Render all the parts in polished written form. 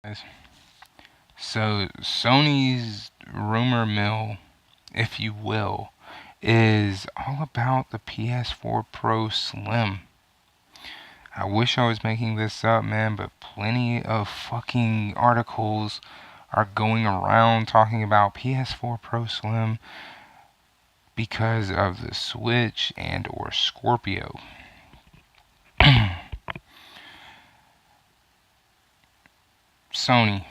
Guys. So Sony's rumor mill, if you will, is all about the PS4 Pro Slim. I wish I was making this up, man, but plenty of fucking articles are going around talking about PS4 Pro Slim because of the Switch and or Scorpio. Sony,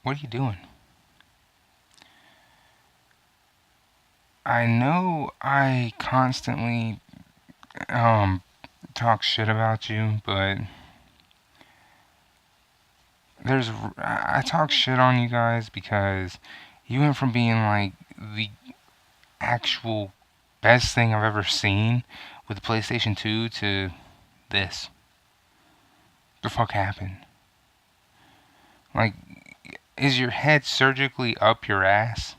what are you doing? I know I constantly talk shit about you, but I talk shit on you guys because you went from being like the actual best thing I've ever seen with the PlayStation 2 to this. The fuck happened? Like, is your head surgically up your ass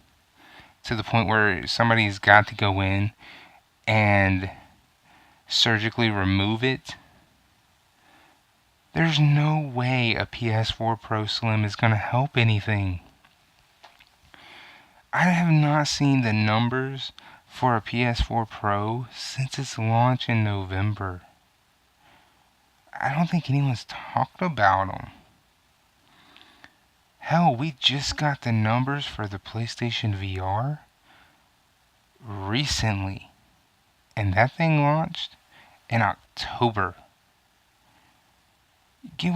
to the point where somebody's got to go in and surgically remove it? There's no way a PS4 Pro Slim is going to help anything. I have not seen the numbers for a PS4 Pro since its launch in November. I don't think anyone's talked about them. Hell, we just got the numbers for the PlayStation VR recently. And that thing launched in October. You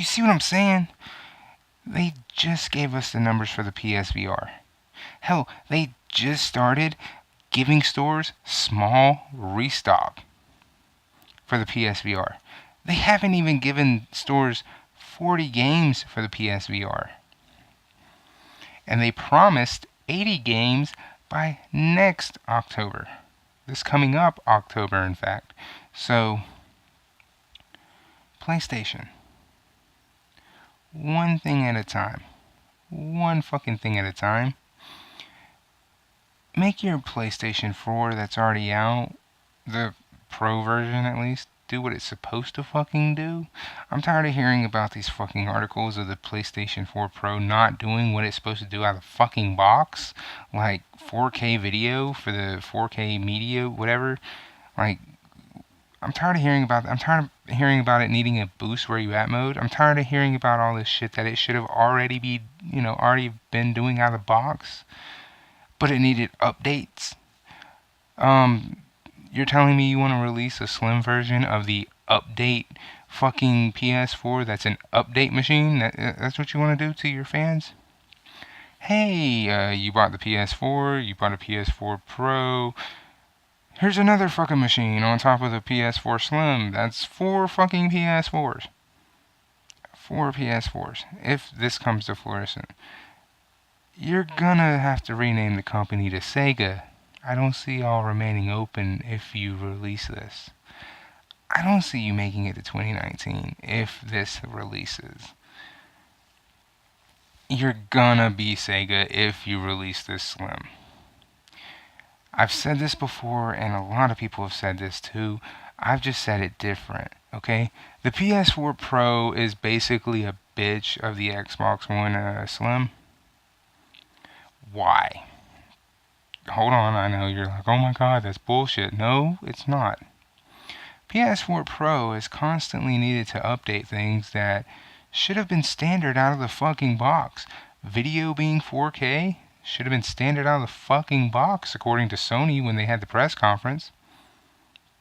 see what I'm saying? They just gave us the numbers for the PSVR. Hell, they just started giving stores small restock for the PSVR. They haven't even given stores 40 games for the PSVR. And they promised 80 games by next October. This coming up October, in fact. So, PlayStation. One thing at a time. One fucking thing at a time. Make your PlayStation 4 that's already out, the Pro version at least, do what it's supposed to fucking do. I'm tired of hearing about these fucking articles of the PlayStation 4 Pro not doing what it's supposed to do out of the fucking box. Like 4K video for the 4K media, whatever. Like, I'm tired of hearing about that. I'm tired of hearing about it needing a boost where you at mode. I'm tired of hearing about all this shit that it should have already been doing out of the box, but it needed updates. You're telling me you want to release a slim version of the update fucking PS4 that's an update machine? That's what you want to do to your fans? Hey, you bought the PS4, you bought a PS4 Pro. Here's another fucking machine on top of the PS4 Slim. That's 4 fucking PS4s. 4 PS4s. If this comes to fruition, you're gonna have to rename the company to Sega. I don't see y'all remaining open if you release this. I don't see you making it to 2019 if this releases. You're gonna be Sega if you release this Slim. I've said this before, and a lot of people have said this too. I've just said it different, okay? The PS4 Pro is basically a bitch of the Xbox One Slim. Why? Hold on, I know you're like, oh my god, that's bullshit. No, it's not. PS4 Pro has constantly needed to update things that should have been standard out of the fucking box. Video being 4K should have been standard out of the fucking box, according to Sony when they had the press conference.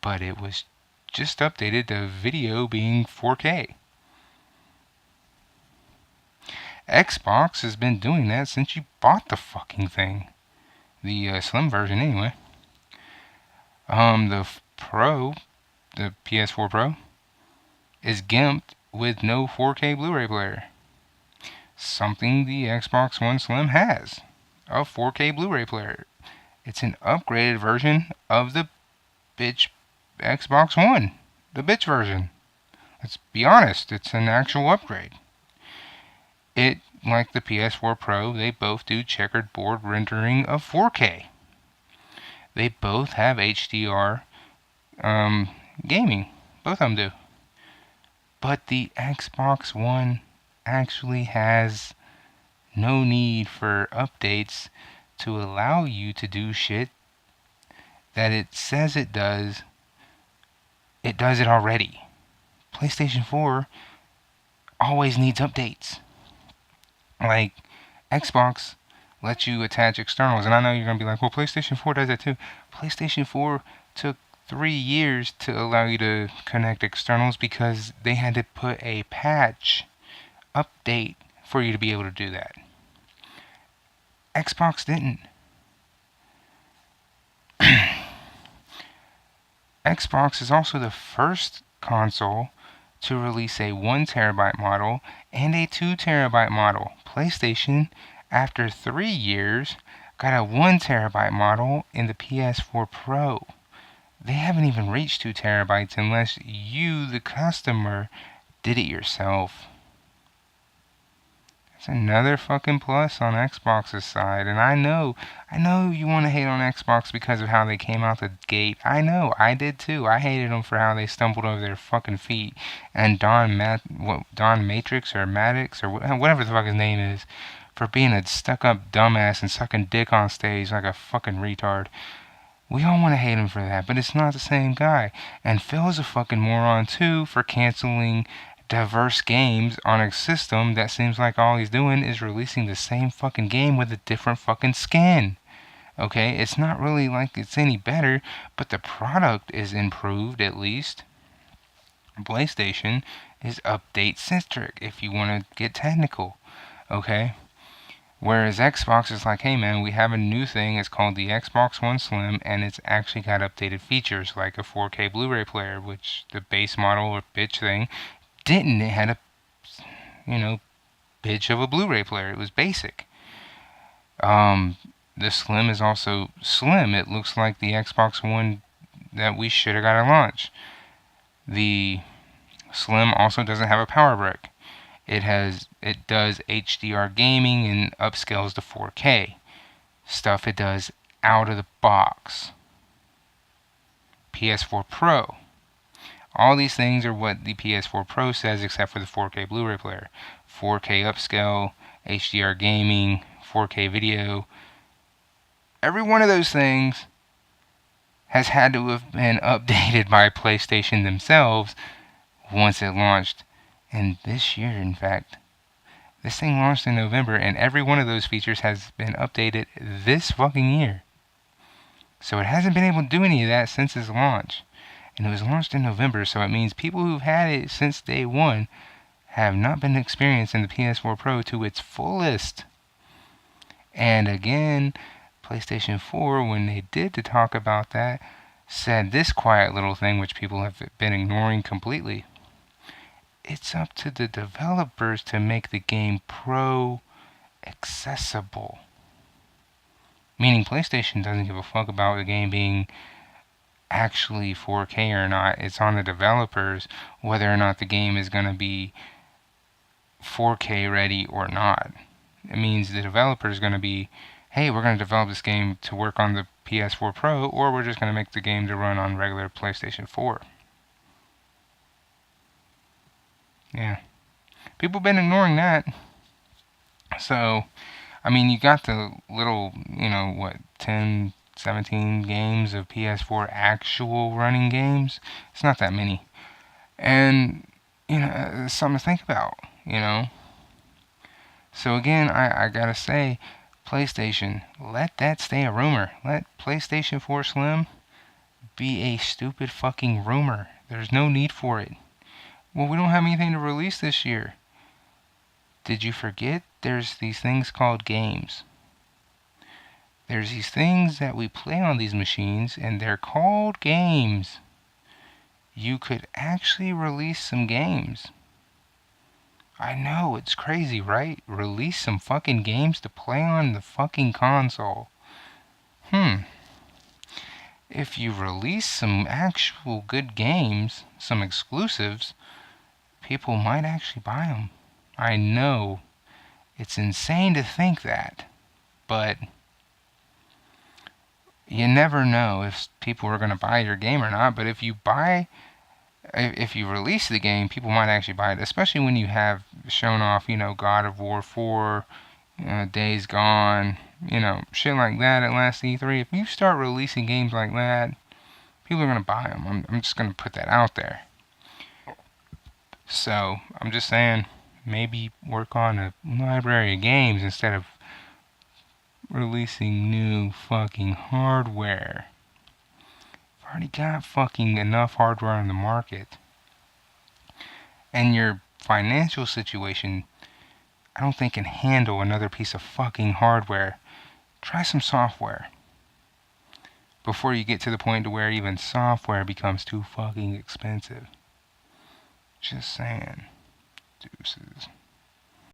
But it was just updated to video being 4K. Xbox has been doing that since you bought the fucking thing. The Slim version, anyway. The Pro, the PS4 Pro, is gimped with no 4K Blu-ray player. Something the Xbox One Slim has. A 4K Blu-ray player. It's an upgraded version of the bitch Xbox One. The bitch version. Let's be honest, it's an actual upgrade. It, like the PS4 Pro, they both do checkered board rendering of 4K. They both have HDR gaming. Both of them do. But the Xbox One actually has no need for updates to allow you to do shit that it says it does. It does it already. PlayStation 4 always needs updates. Like, Xbox lets you attach externals, and I know you're gonna be like, well, PlayStation 4 does that too. PlayStation 4 took 3 years to allow you to connect externals because they had to put a patch update for you to be able to do that. Xbox didn't. Xbox is also the first console to release a 1TB model and a 2TB model. PlayStation, after 3 years, got a 1TB model in the PS4 Pro. They haven't even reached 2TB unless you, the customer, did it yourself. That's another fucking plus on Xbox's side. And I know you want to hate on Xbox because of how they came out the gate. I know, I did too. I hated them for how they stumbled over their fucking feet. And Don Matrix or Maddox or whatever the fuck his name is, for being a stuck-up dumbass and sucking dick on stage like a fucking retard. We all want to hate him for that, but it's not the same guy. And Phil's a fucking moron too for canceling diverse games on a system that seems like all he's doing is releasing the same fucking game with a different fucking skin. Okay, it's not really like it's any better, but the product is improved at least. PlayStation is update centric if you want to get technical. Okay? Whereas Xbox is like, hey man, we have a new thing, it's called the Xbox One Slim, and it's actually got updated features like a 4K Blu-ray player, which the base model or bitch thing didn't. It had a, bitch of a Blu-ray player. It was basic. The Slim is also slim. It looks like the Xbox One that we should have got at launch. The Slim also doesn't have a power brick. It does HDR gaming and upscales to 4K. Stuff it does out of the box. PS4 Pro. All these things are what the PS4 Pro says except for the 4K Blu-ray player. 4K upscale, HDR gaming, 4K video. Every one of those things has had to have been updated by PlayStation themselves once it launched. And this year, in fact, this thing launched in November, and every one of those features has been updated this fucking year. So it hasn't been able to do any of that since its launch. And it was launched in November, so it means people who've had it since day one have not been experiencing the PS4 Pro to its fullest. And again, PlayStation 4, when they did to talk about that, said this quiet little thing which people have been ignoring completely. It's up to the developers to make the game Pro accessible. Meaning PlayStation doesn't give a fuck about the game being actually 4K or not. It's on the developers whether or not the game is going to be 4K ready or not. It means the developer is going to be, hey, we're going to develop this game to work on the PS4 Pro, or we're just going to make the game to run on regular PlayStation 4. Yeah. People have been ignoring that. So, I mean, you got the little, 10, 17 games of PS4 actual running games. It's not that many. And, it's something to think about, So again, I gotta say, PlayStation, let that stay a rumor. Let PlayStation 4 Slim be a stupid fucking rumor. There's no need for it. Well, we don't have anything to release this year. Did you forget there's these things called games? There's these things that we play on these machines, and they're called games. You could actually release some games. I know, it's crazy, right? Release some fucking games to play on the fucking console. If you release some actual good games, some exclusives, people might actually buy them. I know. It's insane to think that. But you never know if people are going to buy your game or not. But if you buy if you release the game, people might actually buy it, especially when you have shown off, God of War 4, Days Gone, shit like that at last E3. If you start releasing games like that, people are gonna buy them. I'm just gonna put that out there. So I'm just saying, maybe work on a library of games instead of releasing new fucking hardware. I've already got fucking enough hardware on the market. And your financial situation, I don't think can handle another piece of fucking hardware. Try some software before you get to the point to where even software becomes too fucking expensive. Just saying. Deuces.